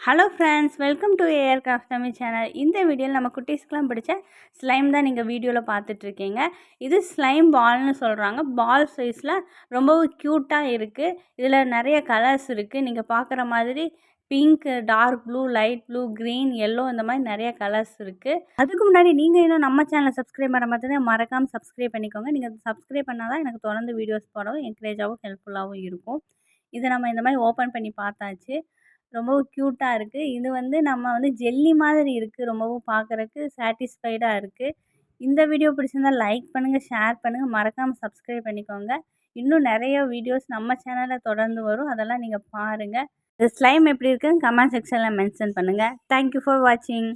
Hello friends, welcome to AR craft Tamil channel. இந்த வீடியோவில் நம்ம குட்டீஸ்க்குலாம் பிடிச்ச ஸ்லைம் தான் நீங்கள் வீடியோவில் பார்த்துட்ருக்கீங்க. இது ஸ்லைம் பால்னு சொல்கிறாங்க. பால் சைஸில் ரொம்பவும் க்யூட்டாக இருக்குது. இதில் நிறைய கலர்ஸ் இருக்குது. நீங்கள் பார்க்குற மாதிரி pink, dark blue, light blue, green, yellow இந்த மாதிரி நிறைய கலர்ஸ் இருக்குது. அதுக்கு முன்னாடி நீங்கள் இன்னும் நம்ம சேனலை சப்ஸ்கிரைப் பண்ண பார்த்தீங்கன்னா மறக்காமல் சப்ஸ்கிரைப் பண்ணிக்கோங்க. நீங்கள் சப்ஸ்கிரைப் பண்ணால் தான் எனக்கு தொடர்ந்து வீடியோஸ் போடவும் என்கரேஜாகவும் ஹெல்ப்ஃபுல்லாகவும் இருக்கும். இதை நம்ம இந்த மாதிரி ஓப்பன் பண்ணி பார்த்தாச்சு. ரொம்பவும் க்யூட்டாக இருக்குது. இது நம்ம ஜெல்லி மாதிரி இருக்குது. ரொம்பவும் பார்க்குறக்கு சாட்டிஸ்ஃபைடாக இருக்குது. இந்த வீடியோ பிடிச்சிருந்தா லைக் பண்ணுங்கள், ஷேர் பண்ணுங்கள், மறக்காமல் சப்ஸ்கிரைப் பண்ணிக்கோங்க. இன்னும் நிறைய வீடியோஸ் நம்ம சேனலில் தொடர்ந்து வரும். அதெல்லாம் நீங்கள் பாருங்கள். இந்த ஸ்லைம் எப்படி இருக்குன்னு கமெண்ட் செக்ஷனில் மென்ஷன் பண்ணுங்கள். தேங்க்யூ ஃபார் வாட்சிங்.